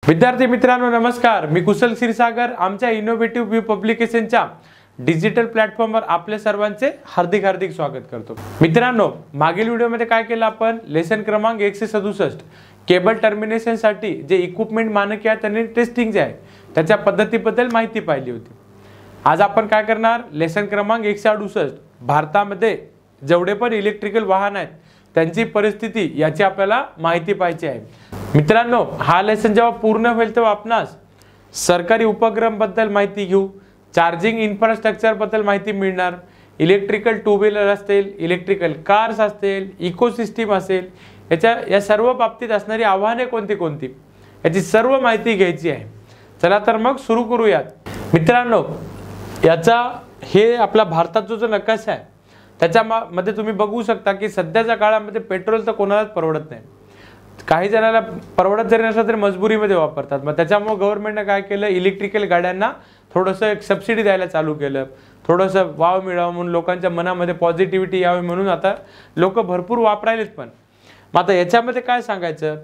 विद्यार्थी मित्रांनो नमस्कार, मी कुशल क्षीरसागर आमच्या इनोव्हेटिव्ह व्यू पब्लिकेशनच्या डिजिटल प्लॅटफॉर्मवर आपल्या सर्वांचे हार्दिक स्वागत करतो। मित्रांनो, मागील व्हिडिओमध्ये काय केलं आपण लेसन क्रमांक 167 केबल टर्मिनेशन साठी जे इक्विपमेंट मानके आहेत आणि टेस्टिंग जे आहे त्याच्या पद्धतीबद्दल माहिती पाहिली होती। आज आपण काय करणार, लेसन क्रमांक 168 भारतामध्ये जेवढे पण इलेक्ट्रिकल वाहन आहेत त्यांची परिस्थिती याची आपल्याला माहिती पाहिजे आहे। मित्रांनो, हा लेसन जेव्हा पूर्ण होईल तेव्हा आपणास सरकारी उपक्रम बद्दल माहिती घेऊ, चार्जिंग इन्फ्रास्ट्रक्चर बद्दल माहिती मिळणार, इलेक्ट्रिकल टू व्हीलर असतील, इलेक्ट्रिकल कार्स असतील, इकोसिस्टीम असेल, या सर्व बाबतीत असणारी आव्हाने कोणती याची सर्व माहिती घ्यायची आहे। चला तर मग सुरू करूयात। मित्रांनो, याचा हे आपला भारताचा जो नकाशा आहे त्याच्यामध्ये तुम्ही बघू शकता की सध्याच्या काळामध्ये पेट्रोल तर कोणालाच परवडत नाही। काही जणांना परवडत जरी नसलं तरी मजबुरीमध्ये वापरतात। मग त्याच्यामुळे गव्हर्नमेंटने काय केलं, इलेक्ट्रिकल गाड्यांना थोडंसं एक सबसिडी द्यायला चालू केलं, थोडंसं वाव मिळावं म्हणून, लोकांच्या मनामध्ये पॉझिटिव्हिटी यावी म्हणून आता लोक भरपूर वापरायलेत। पण मग आता याच्यामध्ये काय सांगायचं,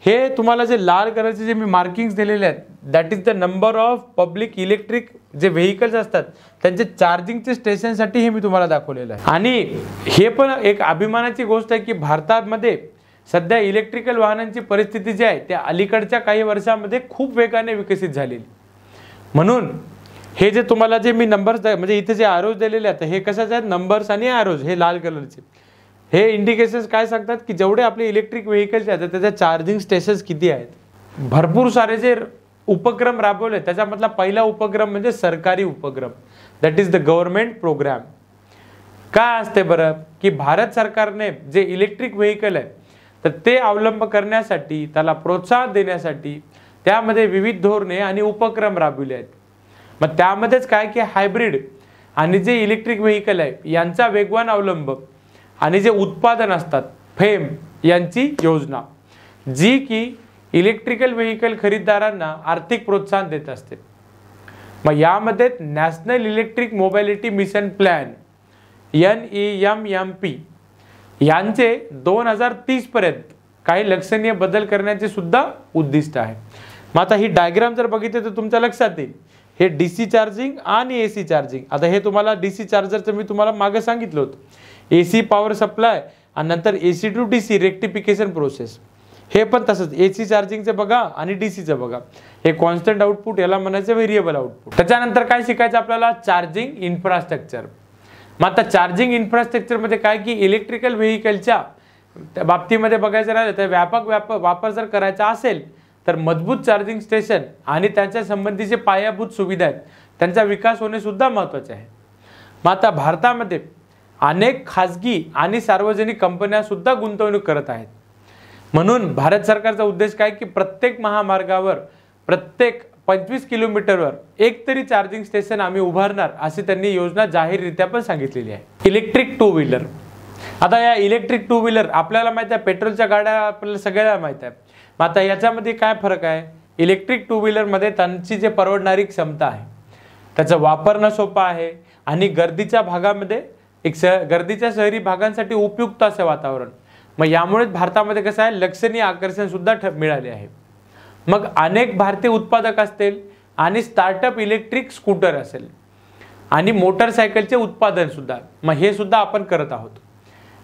हे तुम्हाला जे लाल कलरचे जे मी मार्किंग्स दिलेले आहेत that is the number of public electric जे व्हेइकल्स असतात त्यांचे चार्जिंगचे स्टेशनसाठी हे मी तुम्हाला दाखवलेलं आहे। आणि हे पण एक अभिमानाची गोष्ट आहे की भारतामध्ये सध्या इलेक्ट्रिकल वाहनांची परिस्थिती जी आहे त्या अलीकडच्या काही वर्षांमध्ये खूप वेगाने विकसित झालेली। म्हणून हे जे तुम्हाला जे मी नंबर्स म्हणजे इथे जे आरोज दिलेले आहेत हे कशाचे आहेत, नंबर्स आणि आरोज हे लाल कलरचे, हे इंडिकेशन्स काय सांगतात की जेवढे आपले इलेक्ट्रिक व्हेइकल्स आहेत त्याच्या चार्जिंग स्टेशन्स किती आहेत। भरपूर सारे जे उपक्रम राबवले त्याच्यामधला पहिला उपक्रम म्हणजे सरकारी उपक्रम, that is the government program. काय असते बरं की भारत सरकारने जे इलेक्ट्रिक व्हेइकल आहे तर ते अवलंब करण्यासाठी, त्याला प्रोत्साहन देण्यासाठी त्यामध्ये विविध धोरणे आणि उपक्रम राबविले आहेत। मग त्यामध्येच काय की हायब्रिड आणि जे इलेक्ट्रिक व्हेइकल आहे यांचा वेगवान अवलंब आणि जे उत्पादन असतात फेम यांची योजना, जी की इलेक्ट्रिकल व्हेइकल खरेदीदारांना आर्थिक प्रोत्साहन देत असते। मग यामध्ये national electric mobility mission plan NEMMP यांचे 2030 पर्यंत काही लक्षणीय बदल करण्याचे सुद्धा उद्दिष्ट आहे। मग आता ही डायग्राम जर बघितली तर तुमच्या लक्षात येईल हे DC चार्जिंग आणि AC चार्जिंग। आता हे तुम्हाला DC चार्जरचं मी तुम्हाला मागे सांगितलं होतं, AC पॉवर सप्लाय आणि नंतर AC to DC rectification process, हे पण तसंच AC चार्जिंगचं बघा आणि DCचं बघा, हे कॉन्स्टंट आउटपुट याला म्हणायचं व्हेरिएबल आउटपुट। त्याच्यानंतर काय शिकायचं आपल्याला, चार्जिंग इन्फ्रास्ट्रक्चर। मग आता चार्जिंग इन्फ्रास्ट्रक्चर मध्ये काय की इलेक्ट्रिकल व्हेइकलच्या बाबतीमध्ये बघायचं राहिलं तर व्यापक वापर जर करायचा असेल तर मजबूत चार्जिंग स्टेशन आणि त्यांच्या संबंधीचे पायाभूत सुविधा आहेत त्यांचा विकास होणे सुद्धा महत्त्वाचे आहे। मग आता भारतामध्ये अनेक खाजगी आणि सार्वजनिक कंपन्या सुद्धा गुंतवणूक करत आहेत। म्हणून भारत सरकारचा उद्देश काय की प्रत्येक महामार्गावर प्रत्येक 25 किलोमीटरवर एक तरी चार्जिंग स्टेशन आम्ही उभारणार अशी त्यांनी योजना जाहीररित्या पण सांगितलेली आहे। इलेक्ट्रिक टू व्हीलर, आता या इलेक्ट्रिक टू व्हीलर आपल्याला माहित आहे पेट्रोलच्या गाड्या आपल्याला सगळ्यांना माहित आहे। मग आता याच्यामध्ये काय फरक आहे, इलेक्ट्रिक टू व्हीलर मध्ये त्यांची जे परवडणारी क्षमता आहे त्याचा वापरणं सोपं आहे आणि गर्दीच्या भागामध्ये गर्दीच्या शहरी भागांसाठी उपयुक्त असे वातावरण। मग यामुळे भारतामध्ये कसं आहे लक्षणीय आकर्षण सुद्धा मिळाले आहे। मग अनेक भारतीय उत्पादक असतील आणि स्टार्टअप इलेक्ट्रिक स्कूटर असेल आणि मोटरसायकलचे उत्पादन सुद्धा, मग हे सुद्धा आपण करत आहोत।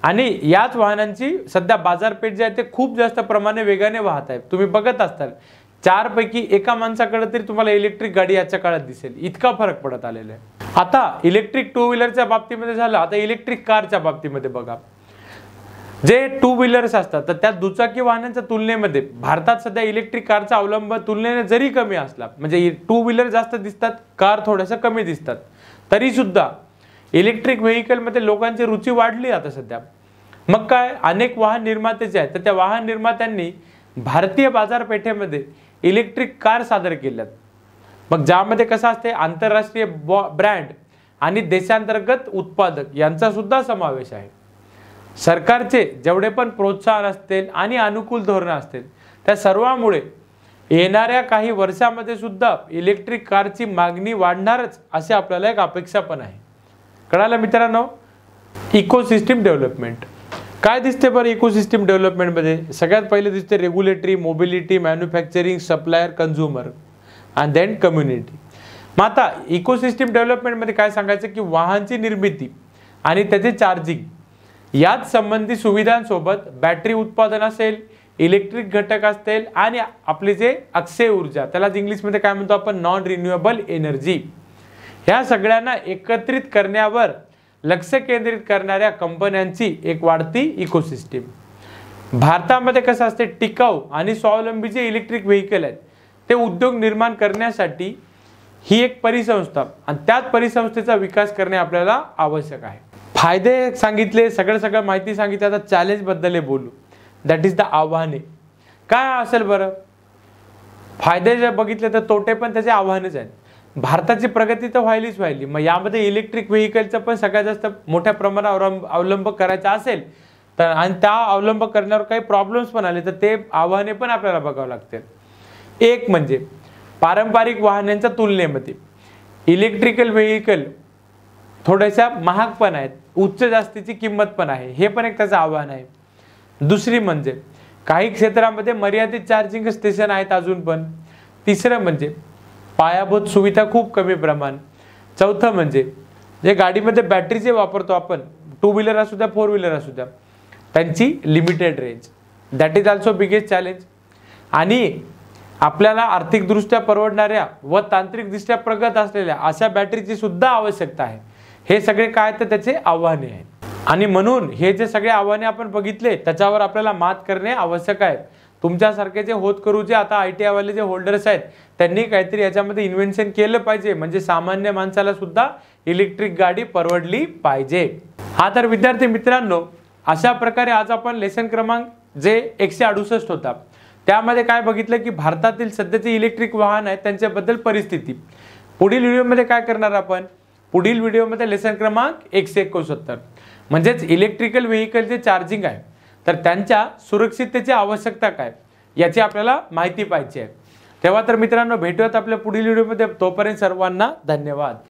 आणि याच वाहनांची सध्या बाजारपेठ जी आहे ते खूप जास्त प्रमाणे वेगाने वाहत आहे। तुम्ही बघत असताल 4 पैकी एका माणसाकडे तरी तुम्हाला इलेक्ट्रिक गाडी याच्या काळात दिसेल, इतका फरक पडत आलेला आहे। आता इलेक्ट्रिक टू व्हीलरच्या बाबतीमध्ये झालं, आता इलेक्ट्रिक कारच्या बाबतीमध्ये बघा, जे टू व्हीलर्स असतात तर त्या दुचाकी वाहनांच्या तुलनेमध्ये भारतात सध्या इलेक्ट्रिक कारचा अवलंब तुलनेने जरी कमी असला, म्हणजे टू व्हीलर जास्त दिसतात, कार थोड्याशा कमी दिसतात, तरी सुद्धा इलेक्ट्रिक व्हेइकल मध्ये लोकांची रुची वाढली आता सध्या। मग काय, अनेक वाहन निर्माते जे आहेत तर त्या वाहन निर्मात्यांनी भारतीय बाजारपेठेमध्ये इलेक्ट्रिक कार सादर केल्यात। मग ज्यामध्ये कसं असते आंतरराष्ट्रीय ब्रँड आणि देशांतर्गत उत्पादक यांचा सुद्धा समावेश आहे। सरकारचे जेवढे पण प्रोत्साहन असतील आणि अनुकूल धोरणं असतील त्या सर्वांमुळे येणाऱ्या काही वर्षांमध्ये सुद्धा इलेक्ट्रिक कारची मागणी वाढणारच अशी आपल्याला एक अपेक्षा पण आहे। कळालं मित्रांनो। इकोसिस्टीम डेव्हलपमेंट, काय दिसते बरं इकोसिस्टम डेव्हलपमेंटमध्ये? सगळ्यात पहिले दिसते regulatory, mobility, manufacturing, supplier, consumer and then community. मग आता इकोसिस्टम डेव्हलपमेंटमध्ये काय सांगायचं की वाहनची निर्मिती आणि त्याचे चार्जिंग याच संबंधित सुविधांसोबत बॅटरी उत्पादन असेल, इलेक्ट्रिक घटक असतील आणि आपले जे अक्षय ऊर्जा, त्यालाच इंग्लिशमध्ये काय म्हणतो आपण, नॉन रिन्युएबल एनर्जी, ह्या सगळ्यांना एकत्रित करण्यावर लक्ष केंद्रित करणाऱ्या कंपन्यांची एक वाढती इकोसिस्टम. भारतामध्ये कसं असते, टिकाऊ आणि स्वावलंबी जे इलेक्ट्रिक व्हेकल आहेत ते उद्योग निर्माण करण्यासाठी ही एक परिसंस्था आणि त्याच परिसंस्थेचा विकास करणे आपल्याला आवश्यक आहे. फायदे सांगितले, सगळं माहिती सांगितली. आता चॅलेंज बद्दल बोलू. दॅट इज द आव्हाने. काय असेल बरं? फायदे जर बघितले तर तोटे पण त्याचे आव्हानेच आहेत. भारताची प्रगती तर व्हायली, मग यामध्ये इलेक्ट्रिक व्हेकलचा पण सगळ्यात जास्त मोठ्या प्रमाणावर अवलंब करायचा असेल तर आणि त्या अवलंब करण्यावर काही प्रॉब्लेम्स पण आले तर ते आव्हाने पण आपल्याला बघावं लागतील. एक म्हणजे पारंपरिक वाहनांच्या तुलनेमध्ये इलेक्ट्रिकल व्हेकल थोड्याशा महाग पण आहेत, उच्च जास्तीची किंमत पण आहे, हे पण एक त्याचं आव्हान आहे. दुसरी म्हणजे काही क्षेत्रामध्ये मर्यादित चार्जिंग स्टेशन आहेत अजून पण. तिसरं म्हणजे पायाभूत सुविधा खूप कमी प्रमाण. चौथं म्हणजे जे गाडीमध्ये बॅटरी जे वापरतो आपण, टू व्हीलर असू द्या, फोर व्हीलर असू द्या, त्यांची limited range. That is also biggest challenge. आणि आपल्याला आर्थिकदृष्ट्या परवडणाऱ्या व तांत्रिकदृष्ट्या प्रगत असलेल्या अशा बॅटरीची सुद्धा आवश्यकता आहे. हे सगळे काय तर त्याचे आव्हाने आहेत. आणि म्हणून हे जे सगळे आव्हाने आपण बघितले त्याच्यावर आपल्याला मात करणे आवश्यक आहे. तुमच्यासारखे जे होतकरू जे आता ITI वाले जे होल्डर्स आहेत त्यांनी काहीतरी याच्यामध्ये इन्व्हेन्शन केलं पाहिजे, म्हणजे सामान्य माणसाला सुद्धा इलेक्ट्रिक गाडी परवडली पाहिजे. हा तर विद्यार्थी मित्रांनो, अशा प्रकारे आज आपण लेसन क्रमांक जे 168 होता त्यामध्ये काय बघितलं की भारतातील सध्याचे इलेक्ट्रिक वाहन आहेत त्यांच्याबद्दल परिस्थिती. पुढील व्हिडिओमध्ये काय करणार आपण? पुढील व्हिडिओमध्ये लेसन क्रमांक 169 म्हणजेच इलेक्ट्रिकल व्हेकल जे चार्जिंग आहे तर त्यांच्या सुरक्षिततेची आवश्यकता काय याची आपल्याला माहिती पाहिजे आहे. तेव्हा तर मित्रांनो भेटूयात आपल्या पुढील व्हिडिओमध्ये. तोपर्यंत सर्वांना धन्यवाद.